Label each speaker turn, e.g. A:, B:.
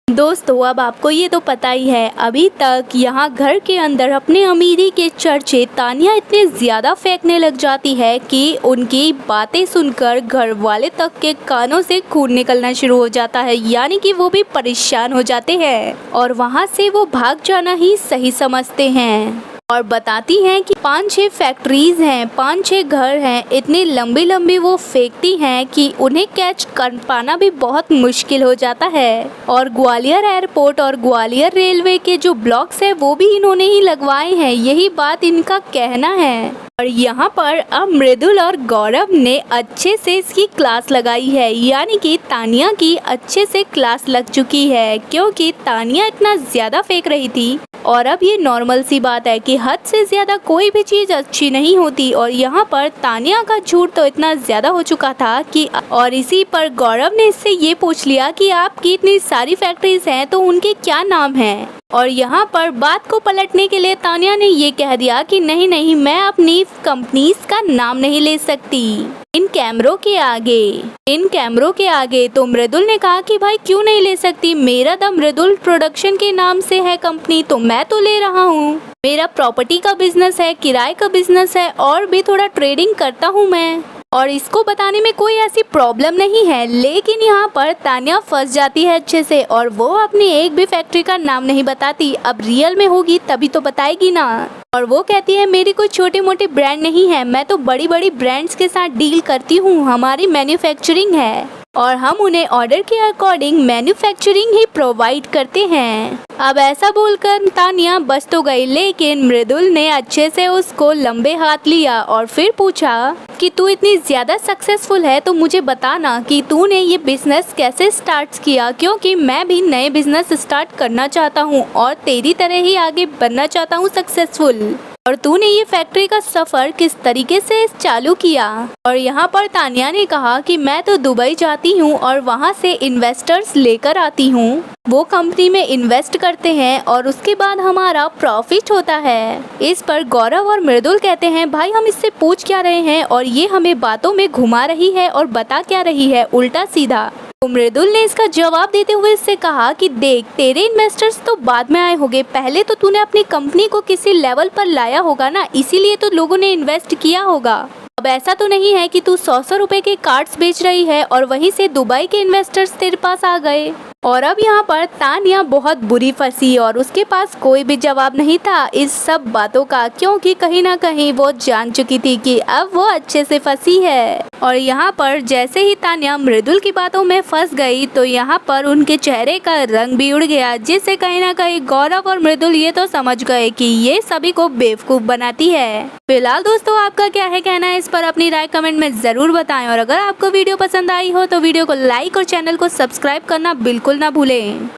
A: दोस्तों अब आपको ये तो पता ही है, अभी तक यहाँ घर के अंदर अपने अमीरी के चर्चे तानिया इतने ज़्यादा फेंकने लग जाती है कि उनकी बातें सुनकर घर वाले तक के कानों से खून निकलना शुरू हो जाता है, यानी कि वो भी परेशान हो जाते हैं और वहाँ से वो भाग जाना ही सही समझते हैं। और बताती हैं कि 5-6 फैक्ट्रीज हैं, 5-6 घर हैं, इतनी लंबी लंबी वो फेंकती हैं कि उन्हें कैच कर पाना भी बहुत मुश्किल हो जाता है। और ग्वालियर एयरपोर्ट और ग्वालियर रेलवे के जो ब्लॉक्स है वो भी इन्होंने ही लगवाए हैं, यही बात इनका कहना है। और यहाँ पर अब मृदुल और गौरव ने अच्छे से इसकी क्लास लगाई है, यानी कि तानिया की अच्छे से क्लास लग चुकी है, क्योंकि तानिया इतना ज़्यादा फेंक रही थी। और अब ये नॉर्मल सी बात है कि हद से ज़्यादा कोई भी चीज़ अच्छी नहीं होती। और यहाँ पर तानिया का झूठ तो इतना ज़्यादा हो चुका था कि और इसी पर गौरव ने इससे ये पूछ लिया कि आपकी इतनी सारी फैक्ट्रीज हैं तो उनके क्या नाम हैं। और यहाँ पर बात को पलटने के लिए तानिया ने ये कह दिया कि नहीं नहीं, मैं अपनी कंपनीज का नाम नहीं ले सकती इन कैमरों के आगे। तो मृदुल ने कहा कि भाई क्यों नहीं ले सकती, मेरा द मृदुल प्रोडक्शन के नाम से है कंपनी, तो मैं तो ले रहा हूँ। मेरा प्रॉपर्टी का बिजनेस है, किराए का बिजनेस है और भी थोड़ा ट्रेडिंग करता हूँ मैं, और इसको बताने में कोई ऐसी प्रॉब्लम नहीं है। लेकिन यहाँ पर तानिया फंस जाती है अच्छे से और वो अपनी एक भी फैक्ट्री का नाम नहीं बताती। अब रियल में होगी तभी तो बताएगी ना। और वो कहती है मेरी कोई छोटे मोटे ब्रांड नहीं है, मैं तो बड़ी बड़ी ब्रांड्स के साथ डील करती हूँ, हमारी मैन्युफैक्चरिंग है और हम उन्हें ऑर्डर के अकॉर्डिंग मैन्युफैक्चरिंग ही प्रोवाइड करते हैं। अब ऐसा बोलकर तानिया बच तो गई, लेकिन मृदुल ने अच्छे से उसको लंबे हाथ लिया और फिर पूछा कि तू इतनी ज़्यादा सक्सेसफुल है तो मुझे बताना कि तूने ये बिजनेस कैसे स्टार्ट किया, क्योंकि मैं भी नए बिजनेस स्टार्ट करना चाहता हूँ और तेरी तरह ही आगे बनना चाहता हूँ सक्सेसफुल। और तूने ये फैक्ट्री का सफ़र किस तरीके से चालू किया। और यहाँ पर तानिया ने कहा कि मैं तो दुबई जाती हूँ और वहाँ से इन्वेस्टर्स लेकर आती हूँ, वो कंपनी में इन्वेस्ट करते हैं और उसके बाद हमारा प्रॉफिट होता है। इस पर गौरव और मृदुल कहते हैं भाई हम इससे पूछ क्या रहे हैं और ये हमें बातों में घुमा रही है और बता क्या रही है उल्टा सीधा। तो मृदुल ने इसका जवाब देते हुए इससे कहा कि देख तेरे इन्वेस्टर्स तो बाद में आए होंगे, पहले तो तूने अपनी कंपनी को किसी लेवल पर लाया होगा ना, इसीलिए तो लोगों ने इन्वेस्ट किया होगा। अब ऐसा तो नहीं है कि तू 100 रुपए के कार्ड्स बेच रही है और वहीं से दुबई के इन्वेस्टर्स तेरे पास आ गए। और अब यहाँ पर तानिया बहुत बुरी फंसी और उसके पास कोई भी जवाब नहीं था इस सब बातों का, क्योंकि कहीं ना कहीं वो जान चुकी थी कि अब वो अच्छे से फंसी है। और यहाँ पर जैसे ही तानिया मृदुल की बातों में फंस गई तो यहाँ पर उनके चेहरे का रंग भी उड़ गया, जिससे कहीं ना कहीं गौरव और मृदुल ये तो समझ गए कि ये सभी को बेवकूफ बनाती है। फिलहाल दोस्तों आपका क्या है कहना है इस पर अपनी राय कमेंट में जरूर बताएं और अगर आपको वीडियो पसंद आई हो तो वीडियो को लाइक और चैनल को सब्सक्राइब करना बिल्कुल ना भूलें।